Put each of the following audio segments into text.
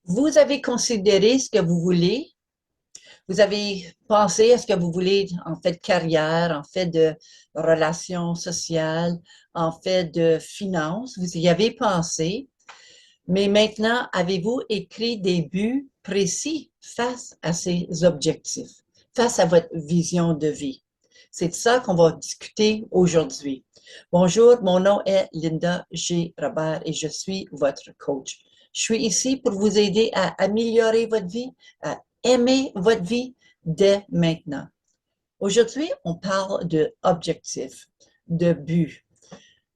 Vous avez considéré ce que vous voulez? Vous avez pensé à ce que vous voulez en fait de carrière, en fait de relations sociales, en fait de finances? Vous y avez pensé, mais maintenant, avez-vous écrit des buts précis face à ces objectifs, face à votre vision de vie? C'est de ça qu'on va discuter aujourd'hui. Bonjour, mon nom est Linda G. Robert et je suis votre coach. Je suis ici pour vous aider à améliorer votre vie, à aimer votre vie dès maintenant. Aujourd'hui, on parle d'objectifs, de buts,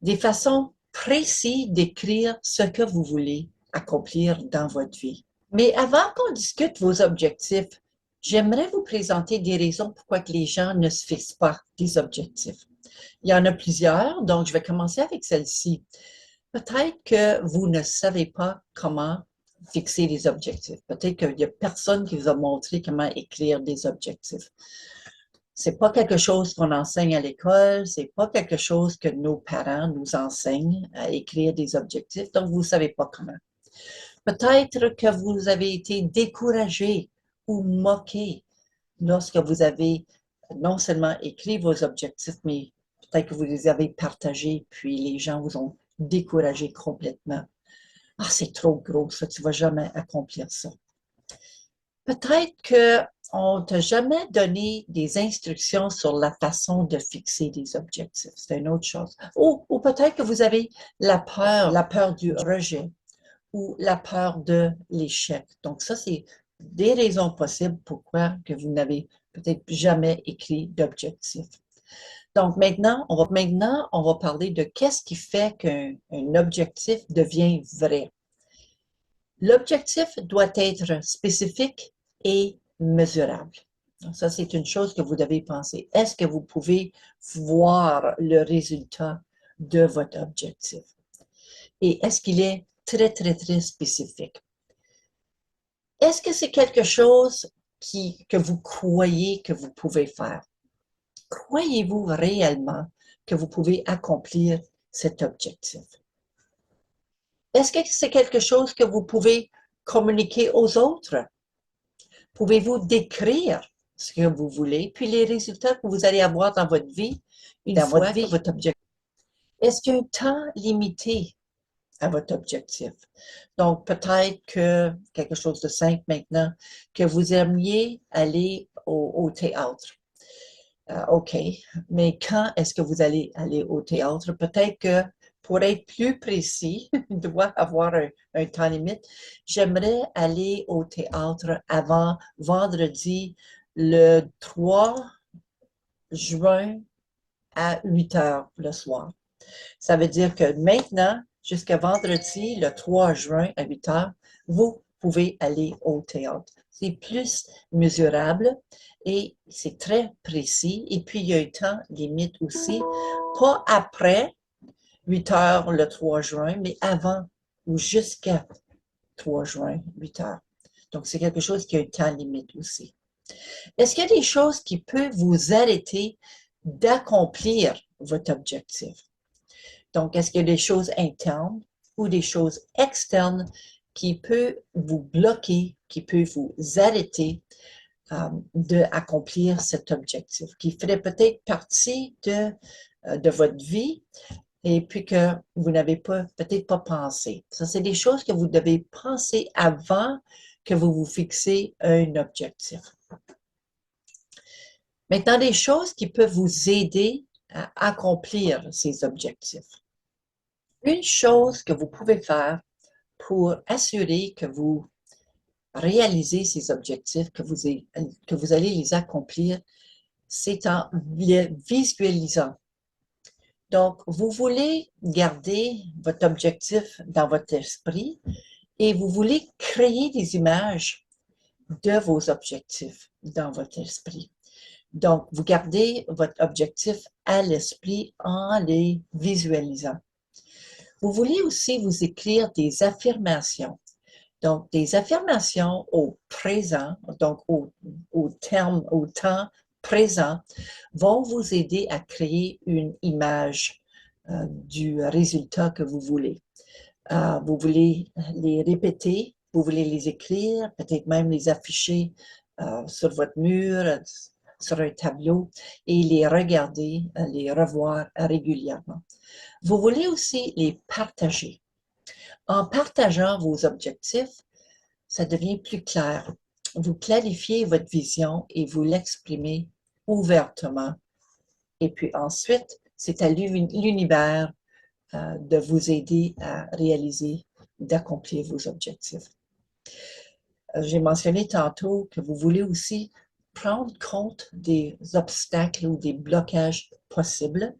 des façons précises d'écrire ce que vous voulez accomplir dans votre vie. Mais avant qu'on discute vos objectifs, j'aimerais vous présenter des raisons pourquoi que les gens ne se fixent pas des objectifs. Il y en a plusieurs, donc je vais commencer avec celle-ci. Peut-être que vous ne savez pas comment fixer des objectifs. Peut-être qu'il n'y a personne qui vous a montré comment écrire des objectifs. C'est pas quelque chose qu'on enseigne à l'école, c'est pas quelque chose que nos parents nous enseignent à écrire des objectifs, donc vous savez pas comment. Peut-être que vous avez été découragé ou moqué lorsque vous avez non seulement écrit vos objectifs, mais peut-être que vous les avez partagés, puis les gens vous ont découragé complètement. Ah, c'est trop gros, ça, tu vas jamais accomplir ça. Peut-être qu'on ne t'a jamais donné des instructions sur la façon de fixer des objectifs. C'est une autre chose. Ou peut-être que vous avez la peur du rejet ou la peur de l'échec. Donc ça, c'est des raisons possibles pourquoi que vous n'avez peut-être jamais écrit d'objectif. Donc maintenant, on va parler de qu'est-ce qui fait qu'un objectif devient vrai. L'objectif doit être spécifique et mesurable. Donc ça, c'est une chose que vous devez penser. Est-ce que vous pouvez voir le résultat de votre objectif? Et est-ce qu'il est très, très, très spécifique? Est-ce que c'est quelque chose que vous croyez que vous pouvez faire? Croyez-vous réellement que vous pouvez accomplir cet objectif? Est-ce que c'est quelque chose que vous pouvez communiquer aux autres? Pouvez-vous décrire ce que vous voulez, puis les résultats que vous allez avoir dans votre vie une fois que votre objectif? Est-ce qu'il y a un temps limité à votre objectif? Donc, peut-être que quelque chose de simple maintenant, que vous aimiez aller au théâtre. OK, mais quand est-ce que vous allez aller au théâtre? Peut-être que pour être plus précis, il doit avoir un temps limite. J'aimerais aller au théâtre avant vendredi le 3 juin à 8 heures le soir. Ça veut dire que maintenant, jusqu'à vendredi, le 3 juin à 8 heures, vous pouvez aller au théâtre. C'est plus mesurable et c'est très précis. Et puis, il y a un temps limite aussi, pas après 8 heures le 3 juin, mais avant ou jusqu'à 3 juin, 8 heures. Donc, c'est quelque chose qui a un temps limite aussi. Est-ce qu'il y a des choses qui peuvent vous arrêter d'accomplir votre objectif? Donc, est-ce qu'il y a des choses internes ou des choses externes qui peuvent vous bloquer, qui peuvent vous arrêter d'accomplir cet objectif, qui ferait peut-être partie de votre vie et puis que vous n'avez pas peut-être pas pensé. Ça, c'est des choses que vous devez penser avant que vous vous fixez un objectif. Maintenant, des choses qui peuvent vous aider à accomplir ces objectifs. Une chose que vous pouvez faire pour assurer que vous réalisez ces objectifs, que vous allez les accomplir, c'est en les visualisant. Donc, vous voulez garder votre objectif dans votre esprit et vous voulez créer des images de vos objectifs dans votre esprit. Donc, vous gardez votre objectif à l'esprit en les visualisant. Vous voulez aussi vous écrire des affirmations. Donc, des affirmations au présent, donc au temps présent, vont vous aider à créer une image du résultat que vous voulez. Vous voulez les répéter, vous voulez les écrire, peut-être même les afficher sur votre mur, sur un tableau, et les regarder, les revoir régulièrement. Vous voulez aussi les partager. En partageant vos objectifs, ça devient plus clair. Vous clarifiez votre vision et vous l'exprimez ouvertement. Et puis ensuite, c'est à l'univers de vous aider à réaliser, d'accomplir vos objectifs. J'ai mentionné tantôt que vous voulez aussi prendre compte des obstacles ou des blocages possibles,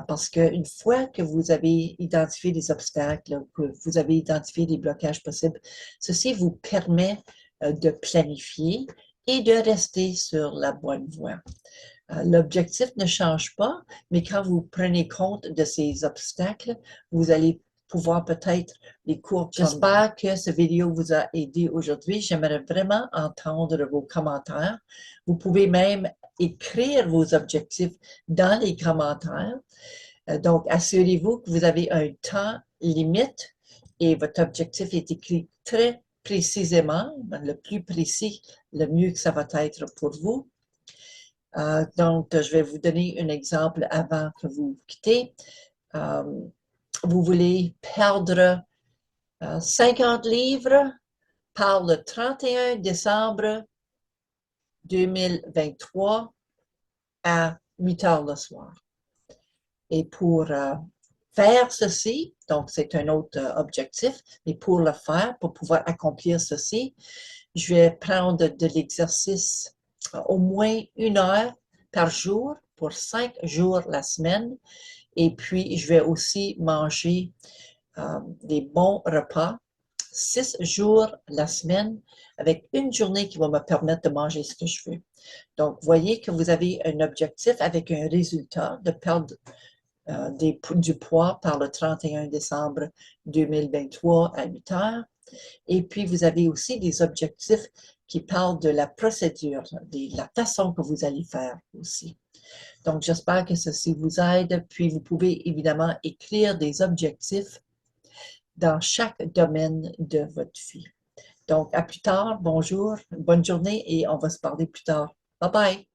parce qu'une fois que vous avez identifié des obstacles, que vous avez identifié des blocages possibles, ceci vous permet de planifier et de rester sur la bonne voie. L'objectif ne change pas, mais quand vous prenez compte de ces obstacles, vous allez pouvoir peut-être les cours. J'espère que cette vidéo vous a aidé aujourd'hui. J'aimerais vraiment entendre vos commentaires. Vous pouvez même écrire vos objectifs dans les commentaires. Donc, assurez-vous que vous avez un temps limite et votre objectif est écrit très précisément. Le plus précis, le mieux que ça va être pour vous. Donc, je vais vous donner un exemple avant que vous quittez. Vous voulez perdre 50 livres par le 31 décembre 2023 à 8 heures le soir. Et pour faire ceci, donc c'est un autre objectif, mais pour le faire, pour pouvoir accomplir ceci, je vais prendre de l'exercice au moins 1 heure par jour pour 5 jours la semaine. Et puis, je vais aussi manger des bons repas 6 jours la semaine avec une journée qui va me permettre de manger ce que je veux. Donc, voyez que vous avez un objectif avec un résultat de perdre du poids par le 31 décembre 2023 à 8 heures. Et puis, vous avez aussi des objectifs qui parlent de la procédure, de la façon que vous allez faire aussi. Donc, j'espère que ceci vous aide. Puis, vous pouvez évidemment écrire des objectifs dans chaque domaine de votre vie. Donc, à plus tard. Bonjour, bonne journée et on va se parler plus tard. Bye bye!